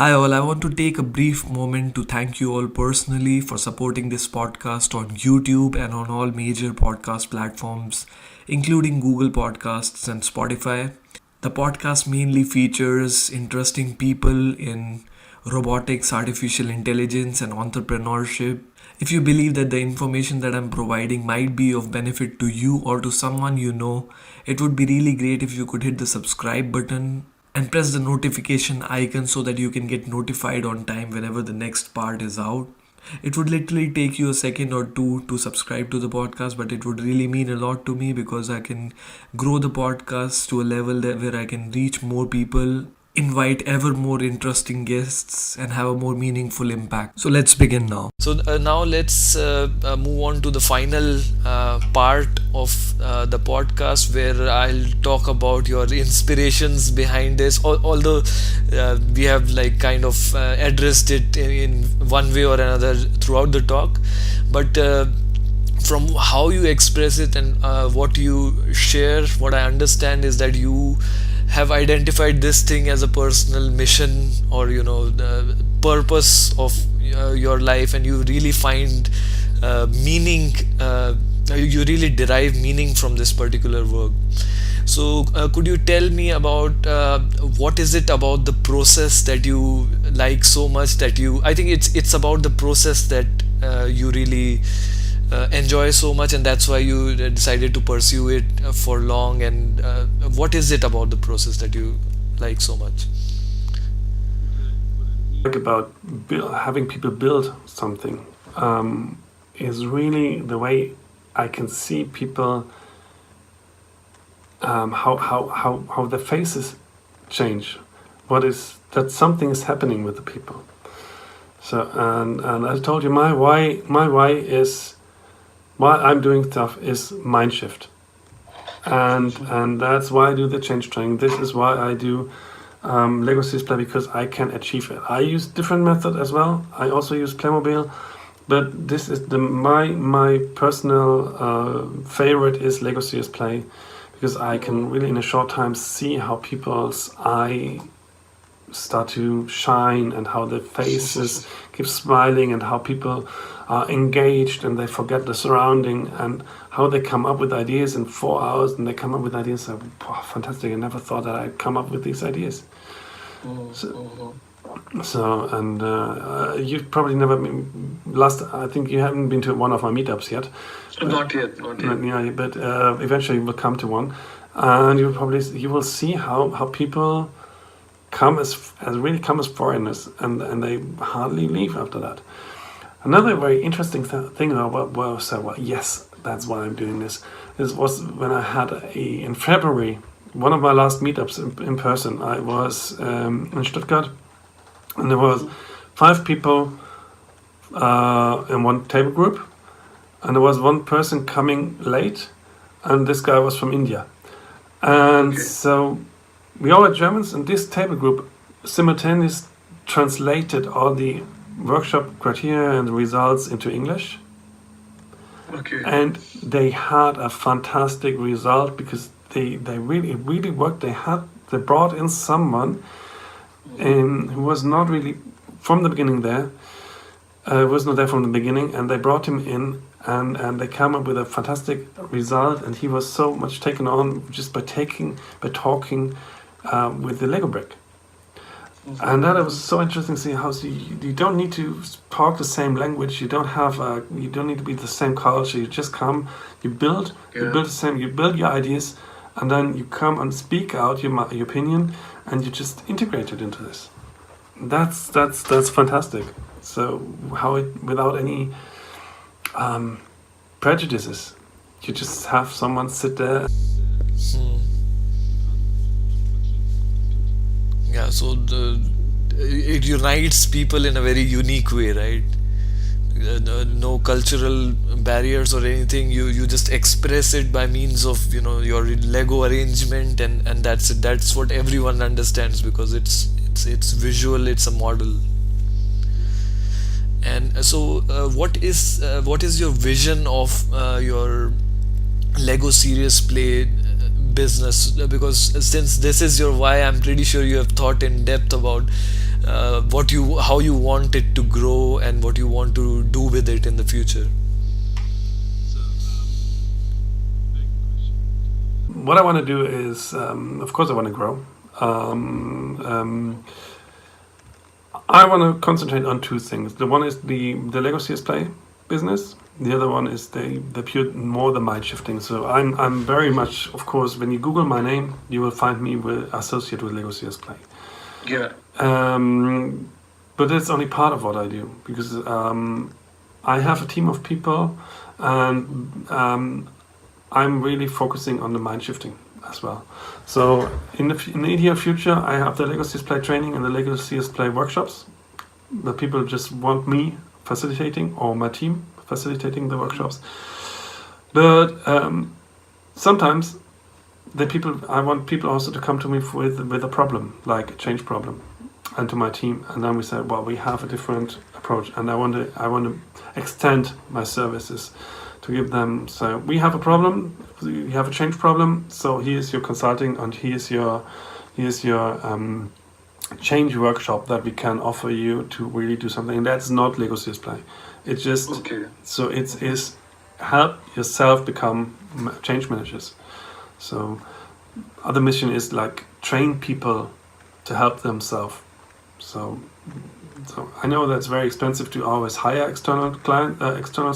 Hi, all. I want to take a brief moment to thank you all personally for supporting this podcast on YouTube and on all major podcast platforms, including Google Podcasts and Spotify. The podcast mainly features interesting people in robotics, artificial intelligence, and entrepreneurship. If you believe that the information that I'm providing might be of benefit to you or to someone you know, it would be really great if you could hit the subscribe button and press the notification icon so that you can get notified on time whenever the next part is out. It would literally take you a second or two to subscribe to the podcast, but it would really mean a lot to me because I can grow the podcast to a level where I can reach more people, invite ever more interesting guests, and have a more meaningful impact. So let's begin now. Now let's move on to the final part of the podcast where I'll talk about your inspirations behind this. Although we have kind of addressed it in one way or another throughout the talk, but from how you express it and what you share, what I understand is that you have identified this thing as a personal mission, or the purpose of your life, and you really find meaning, you really derive meaning from this particular work. So could you tell me about what is it about the process that you like so much, that you I think it's about the process that you really enjoy so much, and that's why you decided to pursue it for long. And what is it about the process that you like so much? Like about having people build something is really the way I can see people, how their faces change. What is that something is happening with the people. So and I told you my why is why I'm doing stuff is mind shift, and that's why I do the change training. This is why I do Lego SeriousPlay, because I can achieve it. I use different method as well. I also use Playmobil, but this is my personal favorite is Lego SeriousPlay, because I can really in a short time see how people's eye start to shine and how their faces keep smiling and how people are engaged and they forget the surrounding, and how they come up with ideas in 4 hours, and they come up with ideas that, wow, fantastic, I never thought that I'd come up with these ideas. And you've probably never been I think you haven't been to one of my meetups yet. Not yet. Yeah, but eventually you will come to one, and you will see how people come as foreigners, and they hardly leave after that. Another very interesting thing about yes, that's why I'm doing this. This was when I had in February, one of my last meetups in person. I was in Stuttgart, and there was 5 people in one table group, and there was one person coming late, and this guy was from India, and so we all were Germans, and this table group simultaneously translated all the workshop criteria and the results into English. Okay. And they had a fantastic result because they really worked. They brought in someone who was not really from the beginning there. Was not there from the beginning, and they brought him in, and they came up with a fantastic result. And he was so much taken on just by talking with the Lego brick. And that was so interesting to see how you don't need to talk the same language. You don't need to be the same culture. You just come, you build your ideas, and then you come and speak out your opinion, and you just integrate it into this. That's fantastic. So how it, without any prejudices, you just have someone sit there. Yeah, so it unites people in a very unique way, right? No cultural barriers or anything. You just express it by means of your Lego arrangement, and that's it. That's what everyone understands because it's visual. It's a model. And so, what is your vision of your Lego SeriousPlay business? Because since this is your why, I'm pretty sure you have thought in depth about how you want it to grow and what you want to do with it in the future? What I want to do is, of course, I want to grow. I want to concentrate on two things. The one is the Lego SeriousPlay business. The other one is the pure more the mind shifting. So I'm very much, of course, when you Google my name, you will find me associated with Lego SeriousPlay. Yeah. But it's only part of what I do, because I have a team of people, and I'm really focusing on the mind shifting as well. So in the near future, I have the Lego SeriousPlay training and the Lego SeriousPlay workshops. The people just want me facilitating, or my team facilitating the workshops. But sometimes I want people also to come to me with a problem, like a change problem, and to my team, and then we say, well, we have a different approach, and I want to extend my services to give them. So we have a problem, you have a change problem. So here's your consulting, and here's your change workshop that we can offer you to really do something. And that's not Lego SeriousPlay. It's just so it is help yourself become change managers. So other mission is like train people to help themselves. So I know that's very expensive to always hire external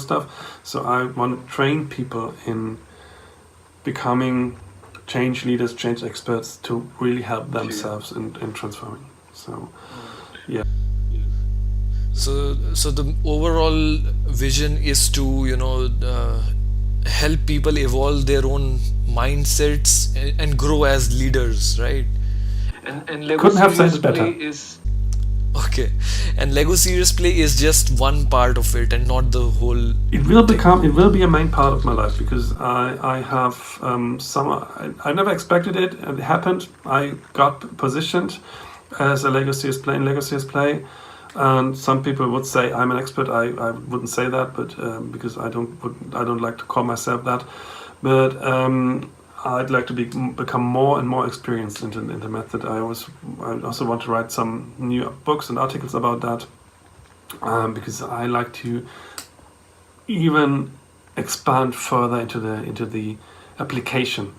stuff. So I want to train people in becoming change leaders, change experts, to really help themselves in transforming. So, yeah. So the overall vision is to help people evolve their own mindsets and grow as leaders, right? And Lego Couldn't have said it better. SeriousPlay is Okay, and Lego Serious'Play is just one part of it and not the whole. It will be a main part of my life, because I have I never expected it, and it happened. I got positioned as a Lego SeriousPlay in Lego SeriousPlay, and some people would say I'm an expert. I wouldn't say that, but because I don't like to call myself that, but I'd like to become more and more experienced in the method. I also want to write some new books and articles about that, because I like to even expand further into the application.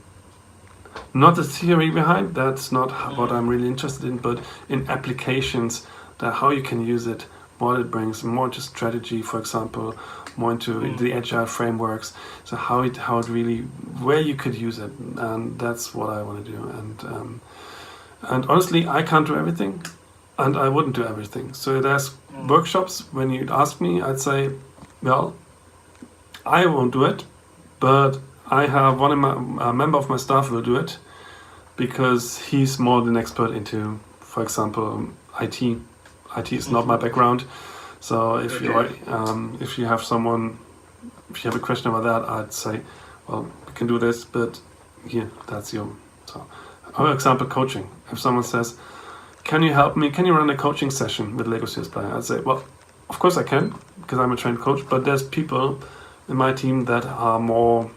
Not the theory behind, that's not what I'm really interested in, but in applications, that how you can use it, what it brings, more into strategy, for example, more into the agile frameworks. So how it really, where you could use it, and that's what I want to do. And honestly, I can't do everything, and I wouldn't do everything. So there's workshops. When you'd ask me, I'd say, well, I won't do it, but I have a member of my staff will do it, because he's more than expert into, for example, IT. IT is not my background. So if you have a question about that, I'd say, well, we can do this, but here, that's you. So, for example, coaching. If someone says, can you help me? Can you run a coaching session with Lego SeriousPlay? I'd say, well, of course I can, because I'm a trained coach, but there's people in my team that are more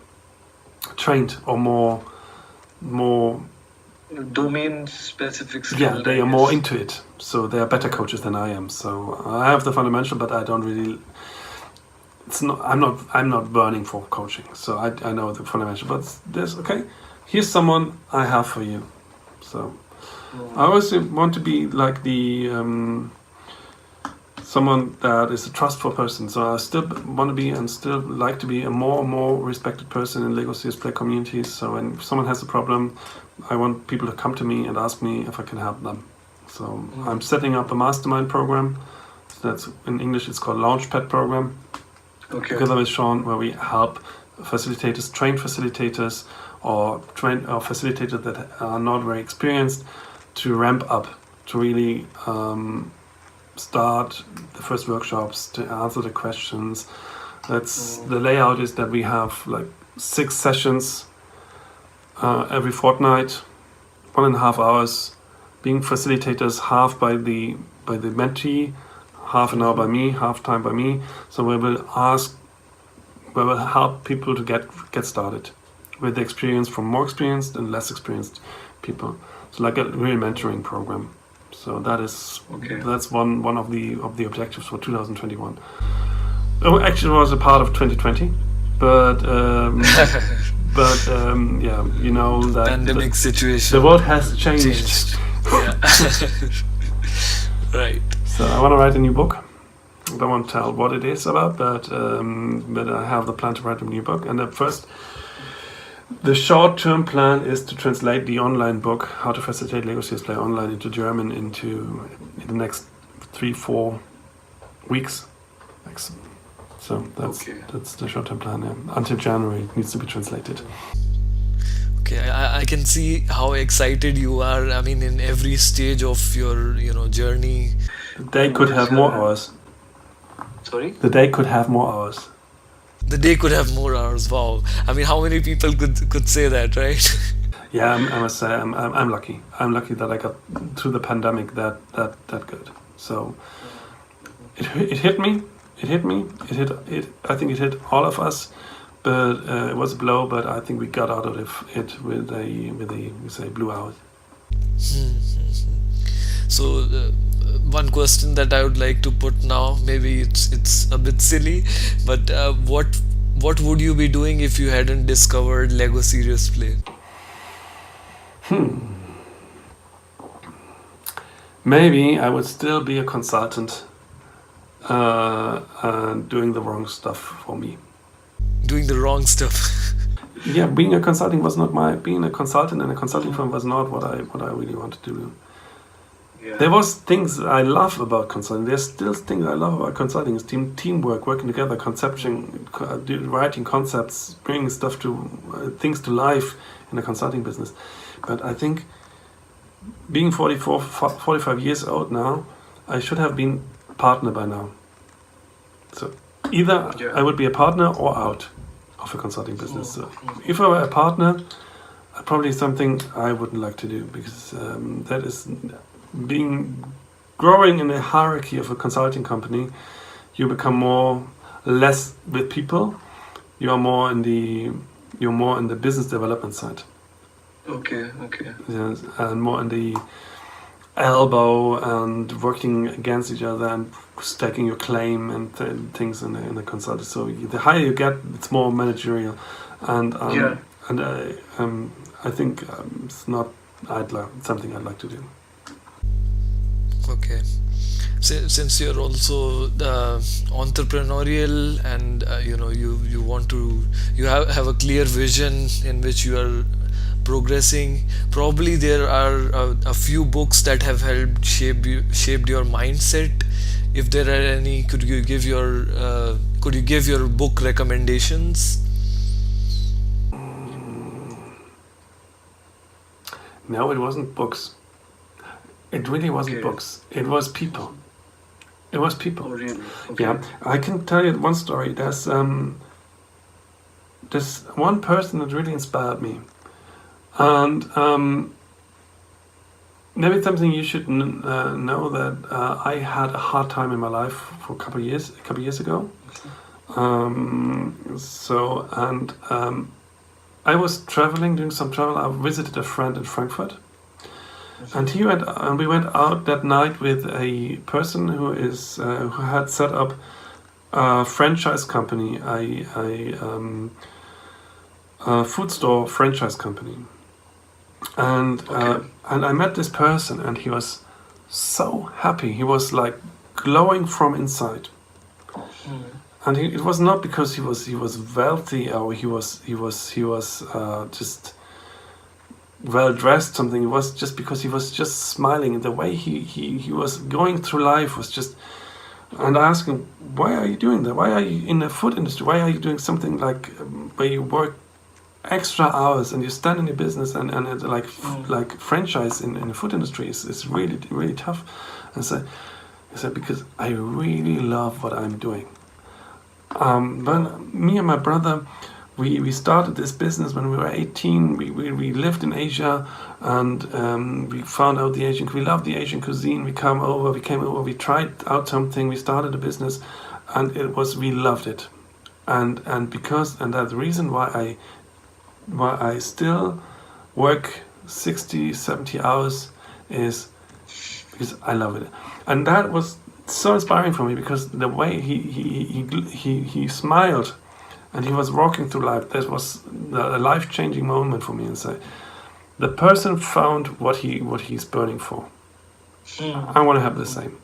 trained, or more domain specific skill. Yeah, they are more into it, so they are better coaches than I am. So I have the fundamental, but I don't really. I'm not burning for coaching, so I know the fundamental. But there's okay. Here's someone I have for you. So I always want to be like the someone that is a trustful person. So I still want to be, and still like to be, a more and more respected person in Lego SeriousPlay communities. So when someone has a problem, I want people to come to me and ask me if I can help them. So I'm setting up a mastermind program. So that's, in English, it's called Launchpad program. Okay. Together with Sean, where we help facilitators, trained facilitators, or facilitators that are not very experienced, to ramp up, to really start the first workshops, to answer the questions. That's the layout is that we have like 6 sessions every fortnight, 1.5 hours, being facilitators, half by the mentee, half an hour by me, half time by me. So we will help people to get started with the experience from more experienced and less experienced people. So like a real mentoring program. So that's Okay. one of the objectives for 2021. Oh, actually, it was a part of 2020, but yeah, you know that Pandemic the situation world has changed. changed. Yeah. Right. So I want to write a new book. I don't want to tell what it is about, but I have the plan to write a new book. And the short-term plan is to translate the online book, How to Facilitate Lego SeriousPlay Online, into German in the next 3-4 weeks. So that's the short-term plan. Yeah. Until January, it needs to be translated. Okay, I can see how excited you are. I mean, in every stage of your, journey. The day could have more hours. Sorry? The day could have more hours. The day could have more hours. Wow. I mean, how many people could say that, right? Yeah, I must say I'm lucky. I'm lucky that I got through the pandemic that good. So it hit me. It hit me. I think it hit all of us. But it was a blow. But I think we got out of it with a we say blue hours. So one question that I would like to put now, maybe it's a bit silly, but what would you be doing if you hadn't discovered Lego SeriousPlay? Maybe I would still be a consultant, and doing the wrong stuff for me. Doing the wrong stuff. Yeah, being a consultant being a consultant in a consulting firm was not what I really wanted to do. Yeah. There was things I love about consulting. There's still things I love about consulting. It's teamwork, working together, writing concepts, bringing stuff things to life in a consulting business. But I think being 45 years old now, I should have been a partner by now. So either I would be a partner or out of a consulting business. So if I were a partner, probably something I wouldn't like to do, because that is growing in a hierarchy of a consulting company. You become less with people. You're more in the business development side. Okay. Yes, and more in the elbow and working against each other and stacking your claim and things in the consulting. So the higher you get, it's more managerial, and I think it's not something I'd like to do. Okay. Since you're also entrepreneurial, and you want to, you have a clear vision in which you are progressing, probably there are a few books that have helped shaped your mindset. If there are any, could you give your book recommendations? No, it wasn't books. It really wasn't Okay. books. It was people. It was people. Oh, really? Okay. Yeah, I can tell you one story. There's one person that really inspired me, and maybe something you should know, that I had a hard time in my life for a couple of years ago. I was traveling, doing some travel. I visited a friend in Frankfurt. And we went out that night with a person who had set up a franchise company, a food store franchise company. And I met this person, and he was so happy. He was like glowing from inside. And it was not because he was wealthy, or he was just well dressed, something. It was just because he was just smiling, and the way he was going through life was just. And I asked him, why are you doing that? Why are you in the food industry? Why are you doing something like where you work extra hours and you stand in your business, and it's like franchise in the food industry is really, really tough. And so he said, because I really love what I'm doing. But me and my brother, we started this business when we were 18. We lived in Asia, and we found out we loved the Asian cuisine. We came over, we tried out something, we started a business, and we loved it. And that's the reason why I still work 60, 70 hours, is because I love it. And that was so inspiring for me, because the way he smiled and he was walking through life, that was a life-changing moment for me. And say, the person found what he's burning for. I want to have the same.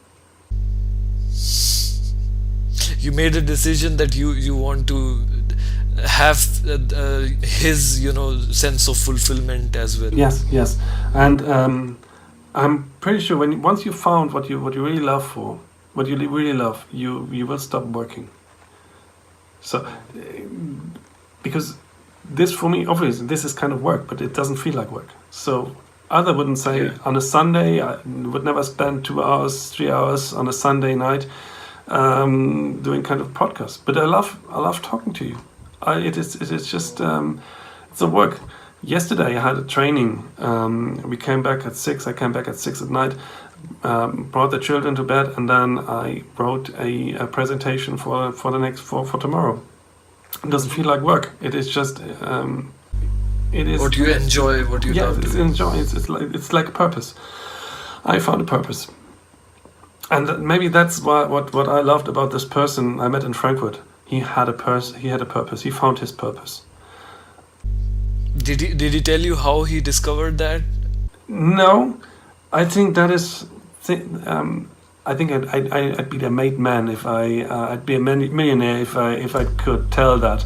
You made a decision that you want to have his sense of fulfillment as well. Yes, and I'm pretty sure once you found what you really love, you will stop working. So, because this for me, obviously, this is kind of work, but it doesn't feel like work. So, other wouldn't say on a Sunday I would never spend 2 hours, 3 hours on a Sunday night doing kind of podcasts. But I love talking to you. It is just it's a work. Yesterday I had a training. We came back at 6. I came back at 6 at night. Brought the children to bed, and then I wrote a presentation for tomorrow. It doesn't feel like work. It is just it is what you enjoy, what you love. It's enjoy. It's like a purpose. I found a purpose, and maybe that's what I loved about this person I met in Frankfurt. He had a purpose. He found his purpose. Did he tell you how he discovered that? No, I think that is. I think I'd be a made man if I'd be a millionaire if I could tell that.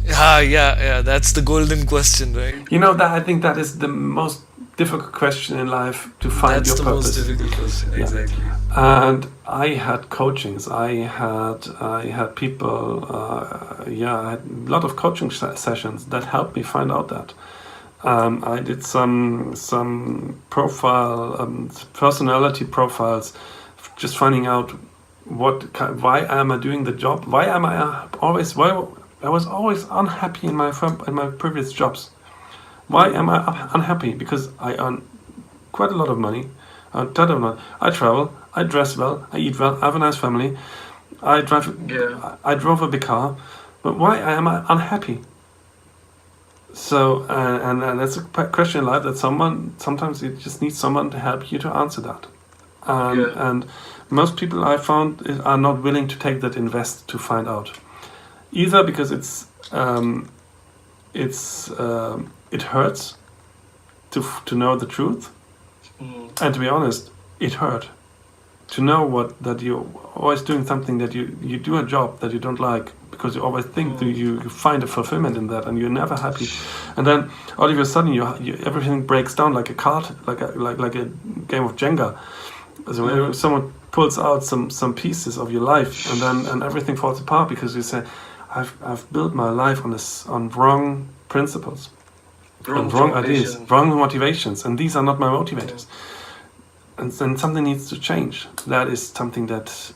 Yeah. That's the golden question, right? That I think that is the most difficult question in life, to find your purpose. That's the most difficult question, exactly. And I had coachings. I had people. I had a lot of coaching sessions that helped me find out that. I did some personality profiles, just finding out why am I doing the job? Why I was always unhappy in my previous jobs. Why am I unhappy? Because I earn quite a lot of money. I travel. I dress well. I eat well. I have a nice family. I drove a big car. But why am I unhappy? So, and that's a question in life that sometimes you just need someone to help you to answer that. And most people I found are not willing to take that invest to find out. Either because it hurts to know the truth. And to be honest, it hurt to know that you're always doing something, that you do a job that you don't like, because you always think that you find a fulfillment in that, and you're never happy. And then all of a sudden, everything breaks down like a card, like a game of Jenga. So someone pulls out some pieces of your life, and everything falls apart, because you say, I've built my life on wrong principles, wrong ideas, wrong motivations, and these are not my motivators. And then something needs to change. That is something that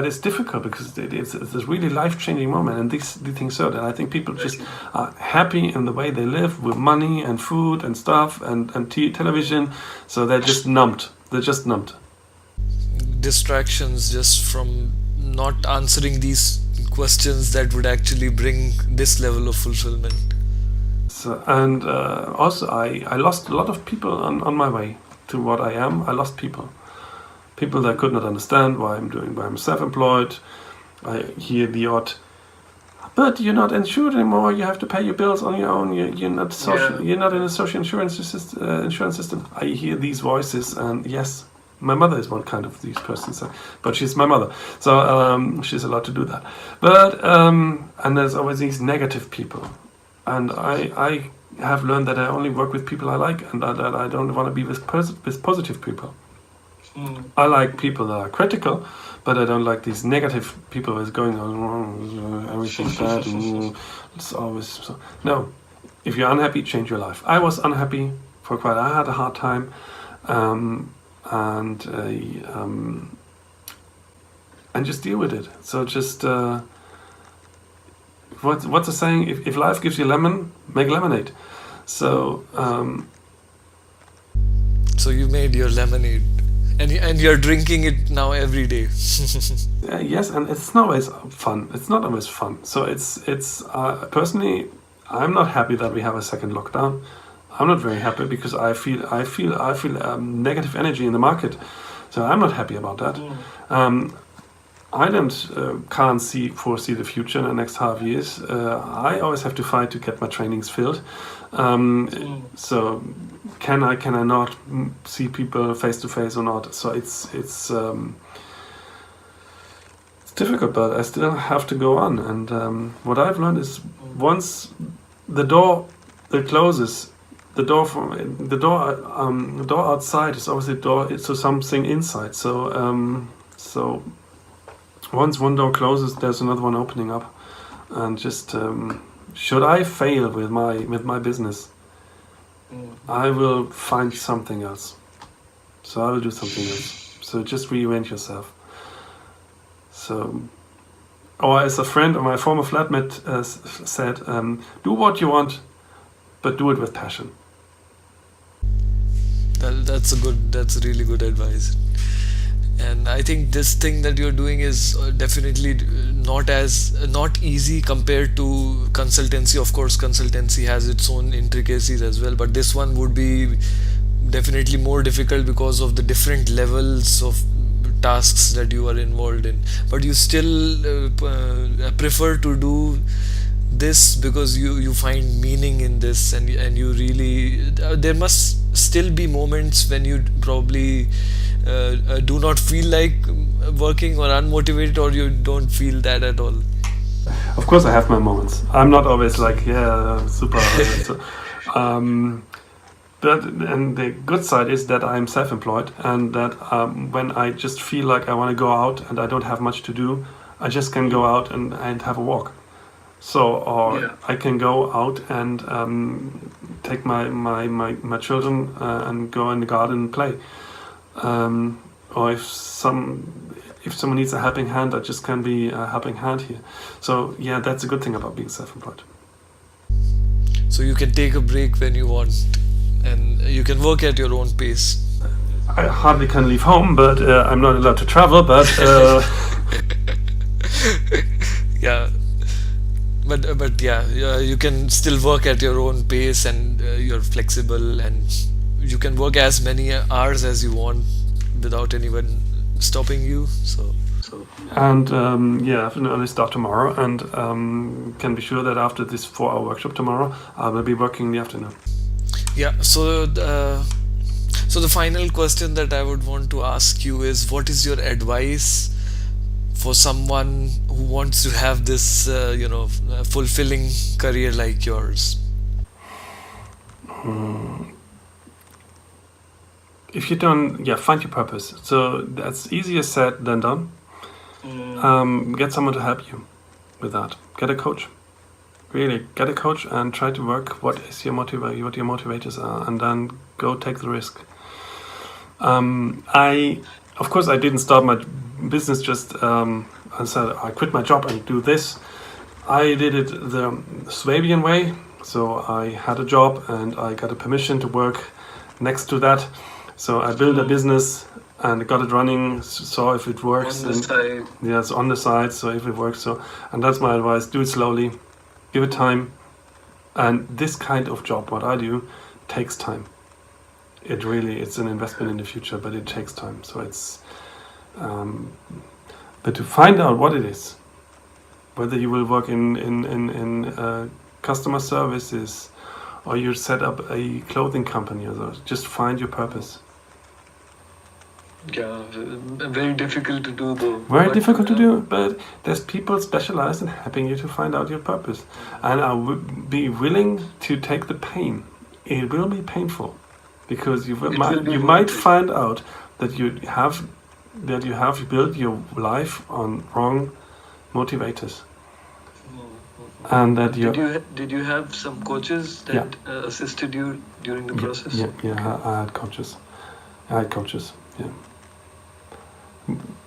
is difficult, because it's a really life-changing moment, and these things hurt. And I think people just are happy in the way they live, with money and food and stuff and television, so they're just numbed. Distractions just from not answering these questions that would actually bring this level of fulfillment. So, and also I lost a lot of people on my way to what I am. I lost people that could not understand why I'm self-employed. I hear the odd, but you're not insured anymore. You have to pay your bills on your own. You're not You're not in a social insurance system. I hear these voices, and yes, my mother is one kind of these persons, but she's my mother, so she's allowed to do that. But and there's always these negative people, and I have learned that I only work with people I like, and that I don't want to be with positive people. I like people that are critical, but I don't like these negative people who's going on everything's bad. It's always so. No, if you're unhappy, change your life. I was unhappy for quite. I had a hard time, and just deal with it. So just what's the saying? If life gives you lemon, make lemonade. So so you made your lemonade. And you're drinking it now every day. Yes, and it's not always fun. It's not always fun. So it's personally, I'm not happy that we have a second lockdown. I'm not very happy because I feel negative energy in the market, so I'm not happy about that. I can't foresee the future in the next half years. I always have to fight to get my trainings filled. So can I not see people face to face or not? So it's difficult, but I still have to go on. And what I've learned is once the door closes, the door outside is always a door to something inside. So once one door closes, there's another one opening up. And just should I fail with my business, I will find something else. So I will do something else. So just reinvent yourself. So, or as a friend of my former flatmate said, do what you want, but do it with passion. That's really good advice. And I think this thing that you're doing is definitely not easy compared to consultancy. Of course, consultancy has its own intricacies as well, but this one would be definitely more difficult because of the different levels of tasks that you are involved in. But you still prefer to do this because you find meaning in this, and you really there must still be moments when you probably do not feel like working or unmotivated, or you don't feel that at all. Of course I have my moments. I'm not always like super but and the good side is that I'm self-employed, and that when I just feel like I want to go out and I don't have much to do, I just can go out and have a walk. So, I can go out and take my children and go in the garden and play. Or if someone needs a helping hand, I just can be a helping hand here. So yeah, that's a good thing about being self-employed. So you can take a break when you want, and you can work at your own pace. I hardly can leave home, but I'm not allowed to travel. But yeah. But yeah, you can still work at your own pace, and you're flexible, and you can work as many hours as you want without anyone stopping you. And I have an early start tomorrow, and can be sure that after this 4-hour workshop tomorrow, I will be working in the afternoon. Yeah. So the final question that I would want to ask you is, what is your advice for someone who wants to have this, fulfilling career like yours? If you don't, find your purpose. So that's easier said than done. Get someone to help you with that. Get a coach. Really, get a coach and try to work what your motivators are, and then go take the risk. Of course, I didn't start my business just I said I quit my job and do this. I did it the Swabian way. So I had a job and I got a permission to work next to that. So I built a business and got it running, saw if it works. On the side. Yes, on the side, so if it works. And that's my advice, do it slowly, give it time. And this kind of job, what I do, takes time. It's an investment in the future, but it takes time. So it's, but to find out what it is, whether you will work in customer services, or you set up a clothing company, or so, just find your purpose. Yeah, very difficult to do though. Very difficult to do, but there's people specialized in helping you to find out your purpose, and I would be willing to take the pain. It will be painful, because you might find out that you have built your life on wrong motivators, and that Did you have some coaches that assisted you during the process? Yeah, I had coaches. Yeah.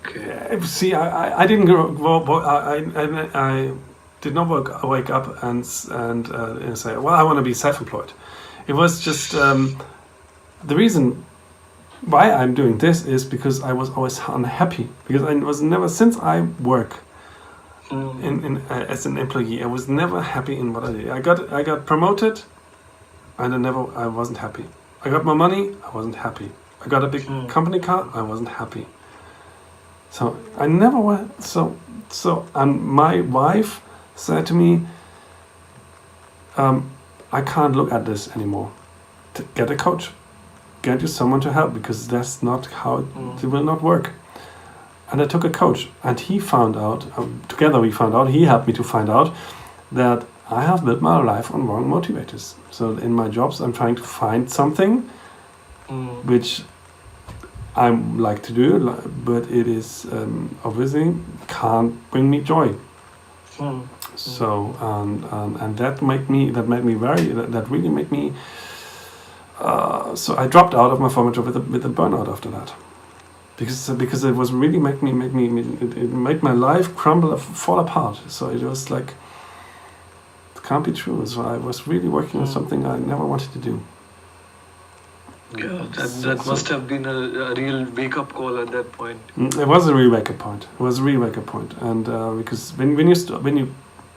Okay. See, I didn't I did not wake up and say, well, I want to be self-employed. It was just the reason why I'm doing this is because I was always unhappy, because I was never, since I work as an employee, I was never happy in what I did. I got promoted. and I wasn't happy. I got my money, I wasn't happy. I got a big company car, I wasn't happy. So I never went. So and my wife said to me, I can't look at this anymore. Get a coach. Get you someone to help, because that's not how it will not work. And I took a coach, and he found out, together we found out, he helped me to find out that I have built my life on wrong motivators. So in my jobs, I'm trying to find something which I like to do, but it is obviously can't bring me joy. So and that really made me. So I dropped out of my former job with a burnout after that, because it was really it made my life crumble, fall apart. So it was like, it can't be true. So I was really working on something I never wanted to do. Yeah, that must have been a real wake-up call at that point. It was a real wake-up point. And because when you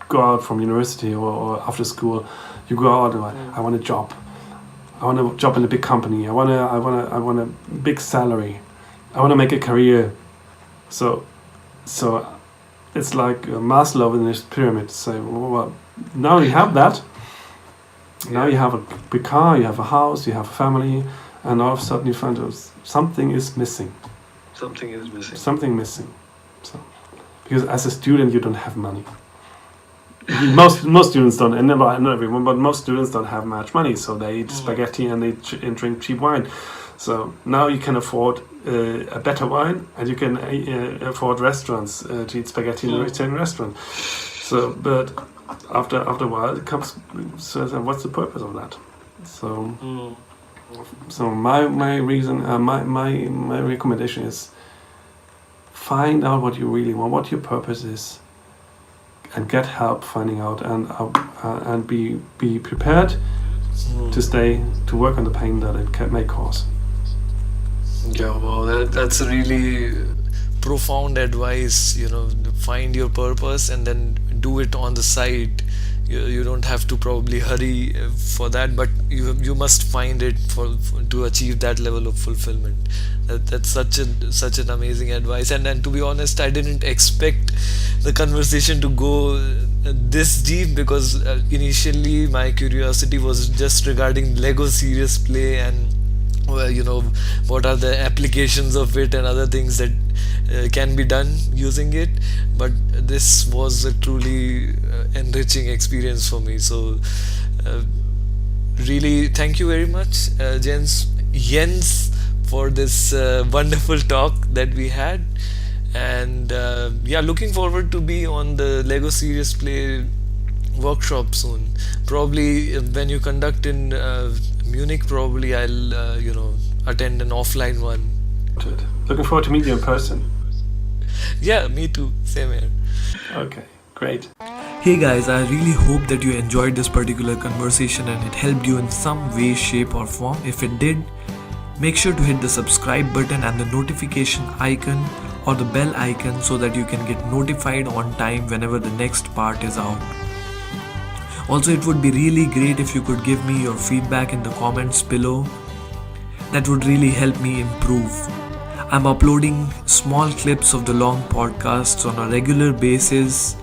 go out from university or after school, you go out and I want a job. I want a job in a big company. I want a big salary. I want to make a career. So it's like Maslow in this pyramid. So well, now you have that. Now you have a big car, you have a house, you have a family, and all of a sudden you find out something is missing. Something missing. So because as a student you don't have money. most students don't, and not everyone, but most students don't have much money, so they eat spaghetti and they drink cheap wine. So now you can afford a better wine, and you can afford restaurants to eat spaghetti in a Italian restaurant. So, but after a while, it comes. So, what's the purpose of that? So my reason, my recommendation is find out what you really want, what your purpose is. And get help finding out, and be prepared to work on the pain that it may cause. Yeah, wow, that's a really profound advice. Find your purpose and then do it on the side. You don't have to probably hurry for that, but you must find it to achieve that level of fulfillment. That's such an amazing advice. And to be honest, I didn't expect the conversation to go this deep, because initially my curiosity was just regarding Lego SeriousPlay and what are the applications of it and other things that can be done using it. But this was a truly enriching experience for me. So really thank you very much, Jens, for this wonderful talk that we had. And looking forward to be on the Lego SeriousPlay workshop soon. Probably when you conduct in Munich, probably I'll attend an offline one. Looking forward to meet you in person. Yeah, me too. Same here. Okay, great. Hey guys, I really hope that you enjoyed this particular conversation and it helped you in some way, shape or form. If it did, make sure to hit the subscribe button and the notification icon or the bell icon so that you can get notified on time whenever the next part is out. Also, it would be really great if you could give me your feedback in the comments below. That would really help me improve. I'm uploading small clips of the long podcasts on a regular basis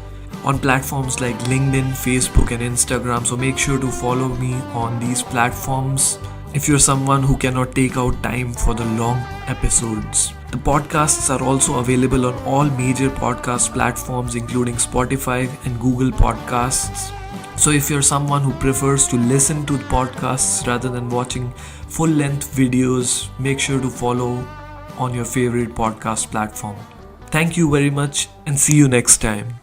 on platforms like LinkedIn, Facebook and Instagram, so make sure to follow me on these platforms if you're someone who cannot take out time for the long episodes. The podcasts are also available on all major podcast platforms including Spotify and Google Podcasts. So if you're someone who prefers to listen to podcasts rather than watching full-length videos, make sure to follow on your favorite podcast platform. Thank you very much and see you next time.